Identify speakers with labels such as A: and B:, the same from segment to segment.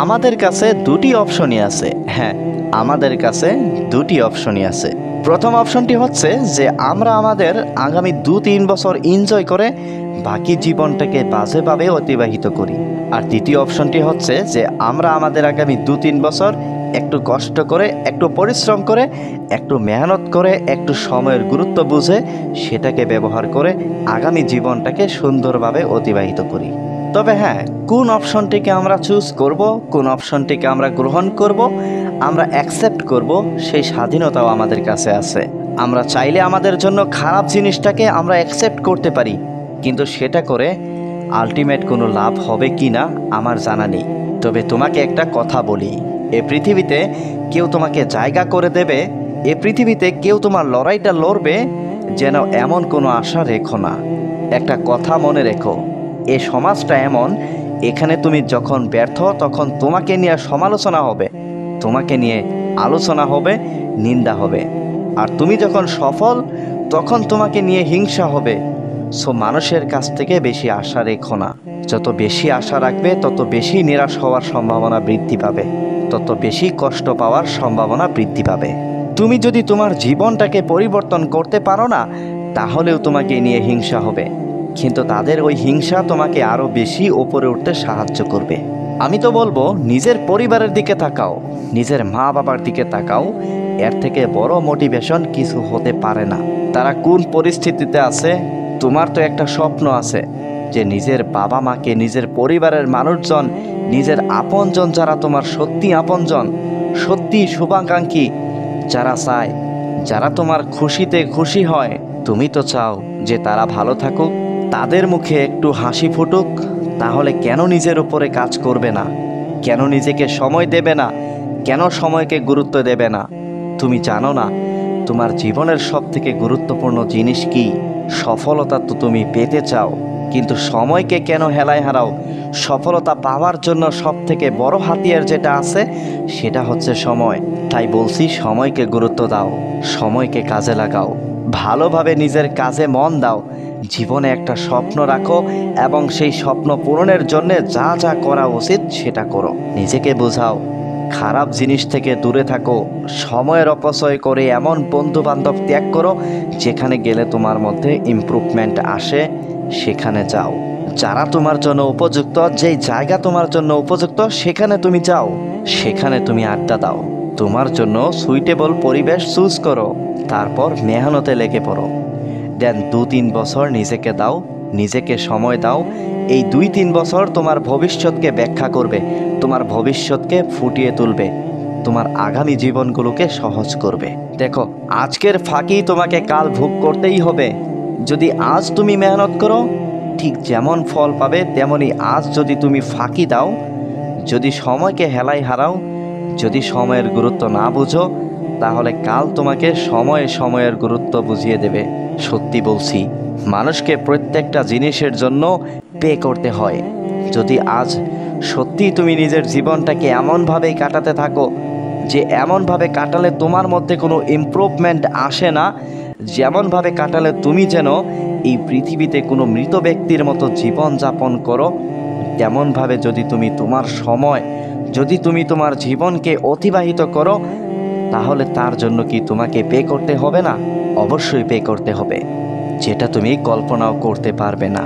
A: আমাদের কাছে দুটি অপশনই আছে। হ্যাঁ, আমাদের কাছে দুটি অপশনই আছে। প্রথম অপশনটি হচ্ছে যে আমরা আমাদের আগামী 2-3 বছর এনজয় করে বাকি জীবনটাকে বাজেভাবে অতিবাহিত করি। আর দ্বিতীয় অপশনটি হচ্ছে যে আমরা আমাদের আগামী 2-3 বছর একটু কষ্ট করে, একটু পরিশ্রম করে, একটু মেহনত করে, একটু সময়ের গুরুত্ব বুঝে সেটাকে ব্যবহার করে আগামী জীবনটাকে সুন্দরভাবে অতিবাহিত করি। তবে হ্যাঁ, কোন অপশনটিকে আমরা চুজ করব, কোন অপশনটিকে আমরা গ্রহণ করব, আমরা অ্যাকসেপ্ট করব, সেই স্বাধীনতাও আমাদের কাছে আছে। আমরা চাইলে আমাদের জন্য খারাপ জিনিসটাকে আমরা অ্যাকসেপ্ট করতে পারি, কিন্তু সেটা করে আলটিমেট কোনো লাভ হবে কি না আমার জানা নেই। তবে তোমাকে একটা কথা বলি, এ পৃথিবীতে কেউ তোমাকে জায়গা করে দেবে, এ পৃথিবীতে কেউ তোমার লড়াইটা লড়বে যেন এমন কোনো আশা রেখো না। একটা কথা মনে রেখো, এ সমাজটা এমন, এখানে তুমি যখন ব্যর্থ তখন তোমাকে নিয়ে সমালোচনা হবে, তোমাকে নিয়ে আলোচনা হবে, নিন্দা হবে। আর তুমি যখন সফল তখন তোমাকে নিয়ে হিংসা হবে। সো মানুষের কাছ থেকে বেশি আশা রেখো না। যত বেশি আশা রাখবে তত বেশি নিরাশ হওয়ার সম্ভাবনা বৃদ্ধি পাবে, তত বেশি কষ্ট পাওয়ার সম্ভাবনা বৃদ্ধি পাবে। তুমি যদি তোমার জীবনটাকে পরিবর্তন করতে পারো না, তাহলেও তোমাকে নিয়ে হিংসা হবে, কিন্তু তাদের ওই হিংসা তোমাকে আরও বেশি ওপরে উঠতে সাহায্য করবে। আমি তো বলবো নিজের পরিবারের দিকে তাকাও, নিজের মা বাবার দিকে তাকাও, এর থেকে বড় মোটিভেশন কিছু হতে পারে না। তারা কোন পরিস্থিতিতে আছে, তোমার তো একটা স্বপ্ন আছে যে নিজের বাবা মাকে, নিজের পরিবারের মানুষজন, নিজের আপনজন যারা তোমার সত্যি আপনজন, সত্যি শুভাকাঙ্ক্ষী, যারা চায়, যারা তোমার খুশিতে খুশি হয়, তুমি তো চাও যে তারা ভালো থাকুক, তাদের মুখে একটু হাসি ফুটুক। তাহলে কেন নিজের উপরে কাজ করবে না? কেন নিজেকে সময় দেবে না? কেন সময়কে গুরুত্ব দেবে না? তুমি জানো না তোমার জীবনের সবথেকে গুরুত্বপূর্ণ জিনিস কি? সফলতা তো তুমি পেতে চাও, কিন্তু সময়কে কেন হেলায় হারাও? সফলতা পাওয়ার জন্য সবথেকে বড় হাতিয়ার যেটা আছে সেটা হচ্ছে সময়। তাই বলছি, সময়কে গুরুত্ব দাও, সময়কে কাজে লাগাও, ভালোভাবে নিজের কাজে মন দাও, জীবনে একটা স্বপ্ন রাখো এবং সেই স্বপ্ন পূরণের জন্য যা যা করা উচিত সেটা করো। নিজেকে বোঝাও, খারাপ জিনিস থেকে দূরে থাকো, সময়ের অপচয় করে এমন বন্ধু বান্ধব ত্যাগ করো যেখানে গেলে তোমার মধ্যে ইমপ্রুভমেন্ট আসে, সেখানে যাও। যারা তোমার জন্য উপযুক্ত, যেই জায়গা তোমার জন্য উপযুক্ত সেখানে তুমি যাও, সেখানে তুমি আড্ডা দাও। তোমার জন্য সুইটেবল পরিবেশ চুজ করো, তারপর মেহনতে লেগে পড়ো। দেন 2-3 বছর নিজেকে দাও, নিজেকে সময় দাও। এই 2-3 বছর তোমার ভবিষ্যৎকে ব্যাখ্যা করবে, তোমার ভবিষ্যৎকে ফুটিয়ে তুলবে, তোমার আগামী জীবনগুলোকে সহজ করবে। দেখো, আজকের ফাঁকি তোমাকে কাল ভোগ করতেই হবে। যদি আজ তুমি মেহনত করো, ঠিক যেমন ফল পাবে তেমনি আজ যদি তুমি ফাঁকি দাও, যদি সময়কে হেলায় হারাও, যদি সময়ের গুরুত্ব না বুঝো, তাহলে কাল তোমাকে সময়ের গুরুত্ব বুঝিয়ে দেবে। সত্যি বলছি, মানুষকে প্রত্যেকটা জিনিসের জন্য পে করতে হয়। যদি আজ সত্যি তুমি নিজের জীবনটাকে এমনভাবেই কাটাতে থাকো যে এমনভাবে কাটালে তোমার মধ্যে কোনো ইমপ্রুভমেন্ট আসে না, যেমনভাবে কাটালে তুমি যেন এই পৃথিবীতে কোনো মৃত ব্যক্তির মতো জীবন যাপন করো, তেমনভাবে যদি তুমি তোমার সময়, যদি তুমি তোমার জীবনকে অতিবাহিত করো, তাহলে তার জন্য কি তোমাকে পে করতে হবে না? অবশ্যই পে করতে হবে, যেটা তুমি কল্পনাও করতে পারবে না।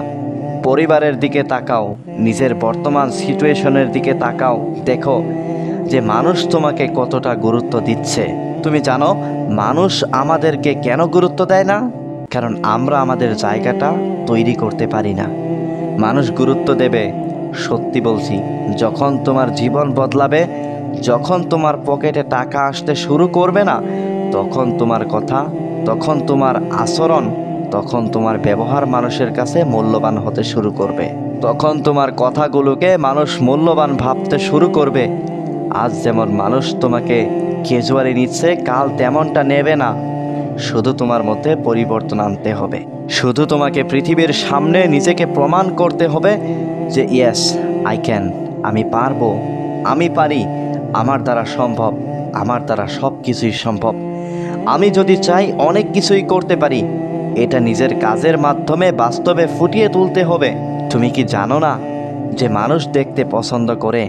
A: পরিবারের দিকে তাকাও, নিজের বর্তমান সিচুয়েশনের দিকে তাকাও, দেখো যে মানুষ তোমাকে কতটা গুরুত্ব দিচ্ছে। তুমি জানো মানুষ আমাদেরকে কেন গুরুত্ব দেয় না? কারণ আমরা আমাদের জায়গাটা তৈরি করতে পারি না। মানুষ গুরুত্ব দেবে, সত্যি বলছি, যখন তোমার জীবন বদলাবে, যখন তোমার পকেটে টাকা আসতে শুরু করবে না, তখন তোমার কথা, তখন তোমার আচরণ, তখন তোমার ব্যবহার মানুষের কাছে মূল্যবান হতে শুরু করবে, তখন তোমার কথাগুলোকে মানুষ মূল্যবান ভাবতে শুরু করবে। আজ যেমন মানুষ তোমাকে ক্যাজুয়ালি নিচ্ছে, কাল তেমনটা নেবে না। শুধু তোমার মধ্যে পরিবর্তন আনতে হবে, শুধু তোমাকে পৃথিবীর সামনে নিজেকে প্রমাণ করতে হবে যে ইয়েস আই ক্যান, আমি পারবো, আমি পারি, আমার দ্বারা সম্ভব, আমার দ্বারা সব কিছুই সম্ভব। আমি যদি চাই অনেক কিছুই করতে পারি। এটা নিজের কাজের মাধ্যমে বাস্তবে ফুটিয়ে তুলতে হবে। তুমি কি জানো না যে মানুষ দেখতে পছন্দ করে,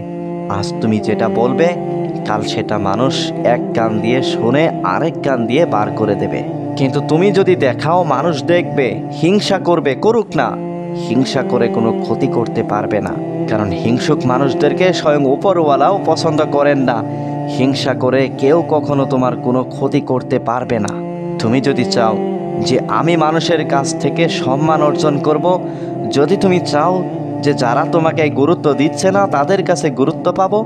A: আজ তুমি যেটা বলবে, কাল সেটা মানুষ এক কান দিয়ে শুনে আরেক কান দিয়ে বার করে দেবে। কিন্তু তুমি যদি দেখাও, মানুষ দেখবে, হিংসা করবে, করুক না, হিংসা করে কোনো ক্ষতি করতে পারবে না। কারণ হিংসুক মানুষদেরকে স্বয়ং উপরওয়ালাও পছন্দ করেন না। হিংসা করে কেউ কখনো তোমার কোনো ক্ষতি করতে পারবে না। তুমি যদি চাও যে আমি মানুষের কাছ থেকে সম্মান অর্জন করব, যদি তুমি চাও যে যারা তোমাকে গুরুত্ব দিচ্ছে না তাদের কাছে গুরুত্ব পাবো,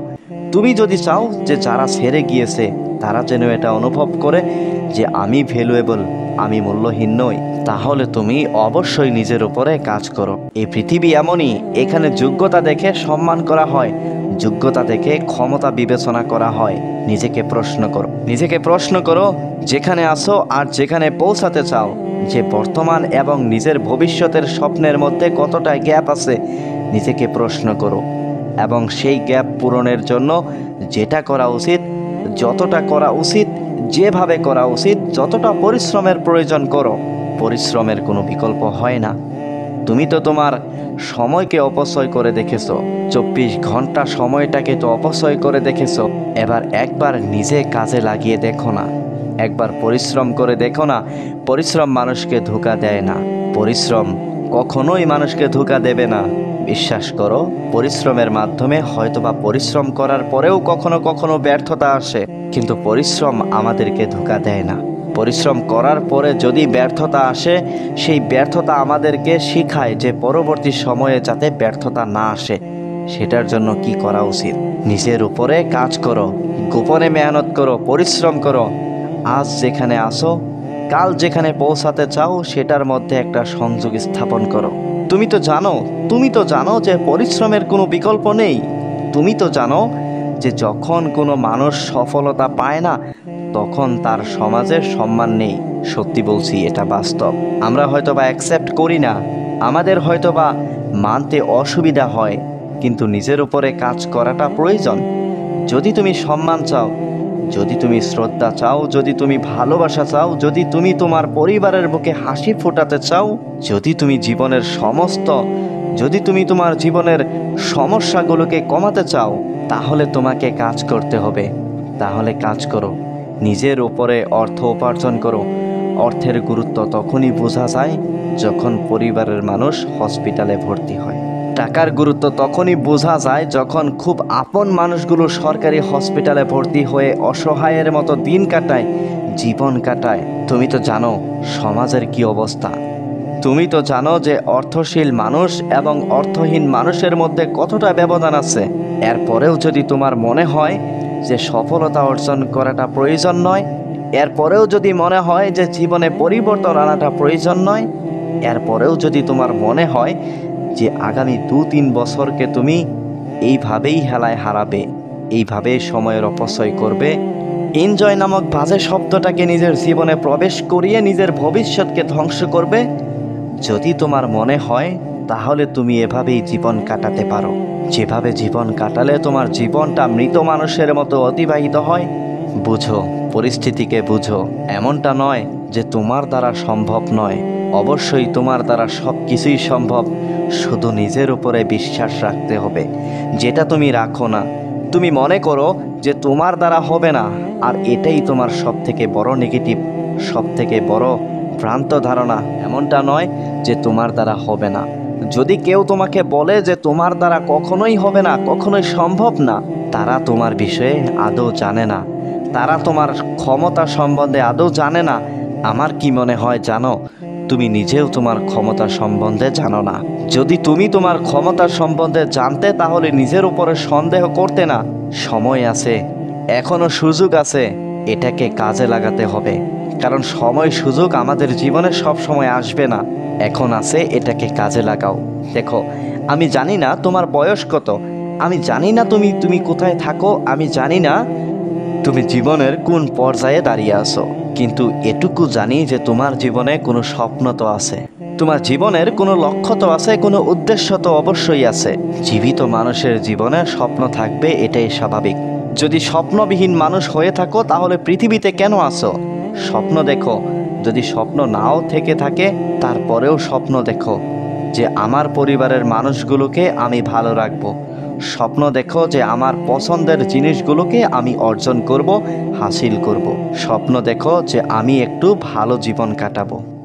A: তুমি যদি চাও যে যারা ছেড়ে গিয়েছে তারা যেন এটা অনুভব করে যে আমি ভ্যালুয়েবল, আমি মূল্যহীন নই, তাহলে তুমি অবশ্যই নিজের উপরে কাজ করো। এই পৃথিবী এমনই, এখানে যোগ্যতা দেখে সম্মান করা হয়, যোগ্যতা দেখে ক্ষমতা বিবেচনা করা হয়। নিজেকে প্রশ্ন করো যেখানে আসো আর যেখানে পৌঁছাতে চাও, যে বর্তমান এবং নিজের ভবিষ্যতের স্বপ্নের মধ্যে কতটা গ্যাপ আছে, নিজেকে প্রশ্ন করো। এবং সেই গ্যাপ পূরণের জন্য যেটা করা উচিত, যতটা করা উচিত, যেভাবে করা উচিত, যতটা পরিশ্রমের প্রয়োজন করো। পরিশ্রমের কোনো বিকল্প হয় না। তুমি তো তোমার সময়কে অপচয় করে দেখেছো, 24 ঘন্টা সময়টাকে তো অপচয় করে দেখেছো। এবার একবার নিজে কাজে লাগিয়ে দেখো না, একবার পরিশ্রম করে দেখো না। পরিশ্রম মানুষকে ধোঁকা দেয় না, পরিশ্রম কখনোই মানুষকে ধোঁকা দেবে না। বিশ্বাস করো, পরিশ্রমের মাধ্যমে হয়তোবা পরিশ্রম করার পরেও কখনো কখনো ব্যর্থতা আসে, কিন্তু পরিশ্রম আমাদেরকে ধোঁকা দেয় না। পরিশ্রম করার পরে যদি ব্যর্থতা আসে, সেই ব্যর্থতা আমাদেরকে শেখায় যে পরবর্তী সময়ে যাতে ব্যর্থতা না আসে, সেটার জন্য কি করা উচিত। নিজের উপরে কাজ করো, গোপনে মেহনত করো, পরিশ্রম করো। আজ যেখানে আসো, কাল যেখানে পৌঁছাতে চাও, সেটার মধ্যে একটা সংযোগ স্থাপন করো। তুমি তো জানো যে পরিশ্রমের কোনো বিকল্প নেই। তুমি তো জানো যে যখন কোনো মানুষ সফলতা পায় না, তখন তার সমাজের সম্মান নেই। সত্যি বলছি, এটা বাস্তব। আমরা হয়তোবা অ্যাকসেপ্ট করি না, আমাদের হয়তোবা মানতে অসুবিধা হয়, কিন্তু নিজের উপরে কাজ করাটা প্রয়োজন। যদি তুমি সম্মান চাও, যদি তুমি শ্রদ্ধা চাও, যদি তুমি ভালোবাসা চাও, যদি তুমি তোমার পরিবারের বুকে হাসি ফোটাতে চাও, যদি তুমি তোমার জীবনের সমস্যাগুলোকে কমাতে চাও, তাহলে তোমাকে কাজ করতে হবে। তাহলে কাজ করো, নিজের উপরে অর্থ উপার্জন করো। অর্থের গুরুত্ব তখনই বোঝা যায় যখন পরিবারের মানুষ হসপিটালে ভর্তি হয়। টাকার গুরুত্ব তখনই বোঝা যায় যখন খুব আপন মানুষগুলো সরকারি হসপিটালে ভর্তি হয়ে অসহায়ের মতো দিন কাটায়, জীবন কাটায়। তুমি তো জানো সমাজের কি অবস্থা। তুমি তো জানো যে অর্থশীল মানুষ এবং অর্থহীন মানুষের মধ্যে কতটা ব্যবধান আছে। এরপরেও যদি তোমার মনে হয় যে সফলতা অর্জন করাটা প্রয়োজন নয়, এরপরেও যদি মনে হয় যে জীবনে পরিবর্তন আনাটা প্রয়োজন নয়, এরপরেও যদি তোমার মনে হয় যে আগামী 2-3 বছরকে তুমি এইভাবেই হেলায় হারাবে, এইভাবে সময়ের অপচয় করবে, এনজয় নামক বাজে শব্দটাকে নিজের জীবনে প্রবেশ করিয়ে নিজের ভবিষ্যৎকে ধ্বংস করবে, যদি তোমার মনে হয়, তাহলে তুমি এভাবেই জীবন কাটাতে পারো। যেভাবে জীবন কাটালে তোমার জীবনটা মৃত মানুষের মতো অতিবাহিত হয়। বুঝো, পরিস্থিতিকে বুঝো। এমনটা নয় যে তোমার দ্বারা সম্ভব নয়, অবশ্যই তোমার দ্বারা সব কিছুই সম্ভব। শুধু নিজের উপরে বিশ্বাস রাখতে হবে, যেটা তুমি রাখো না। তুমি মনে করো যে তোমার দ্বারা হবে না, আর এটাই তোমার সবথেকে বড় নেগেটিভ, সবথেকে বড় ভ্রান্ত ধারণা। এমনটা নয় যে তোমার দ্বারা হবে না। যদি কেউ তোমাকে বলে যে তোমার দ্বারা কখনোই হবে না, কখনোই সম্ভব না, তারা তোমার বিষয়ে আদৌ জানে না, তারা তোমার ক্ষমতা সম্বন্ধে আদৌ জানে না। আমার কি মনে হয় জানো, তুমি নিজেও তোমার ক্ষমতা সম্বন্ধে জানো না। যদি তুমি তোমার ক্ষমতা সম্বন্ধে জানতে, তাহলে নিজের উপরে সন্দেহ করতে না। সময় আছে, এখনো সুযোগ আছে, এটাকে কাজে লাগাতে হবে। কারণ সময় সুযোগ আমাদের জীবনে সব সময় আসবে না, এখন আছে, এটাকে কাজে লাগাও। দেখো, আমি জানি না তোমার বয়স কত, আমি জানি না তুমি কোথায় থাকো, আমি জানি না তুমি জীবনের কোন পর্যায়ে দাঁড়িয়ে আছো, কিন্তু এটুকু জানি যে তোমার জীবনে কোনো স্বপ্ন তো আছে, তোমার জীবনের কোনো লক্ষ্য তো আছে, কোনো উদ্দেশ্য তো অবশ্যই আছে। জীবিত মানুষের জীবনে স্বপ্ন থাকবে, এটাই স্বাভাবিক। যদি স্বপ্নবিহীন মানুষ হয়ে থাকো, তাহলে পৃথিবীতে কেন আসো? স্বপ্ন দেখো। যদি স্বপ্ন নাও থেকে থাকে, তারপরেও স্বপ্ন দেখো যে আমার পরিবারের মানুষগুলোকে আমি ভালো রাখবো। স্বপ্ন দেখো যে আমার পছন্দের জিনিসগুলোকে আমি অর্জন করব, হাসিল করব। স্বপ্ন দেখো যে আমি একটু ভালো জীবন কাটাবো।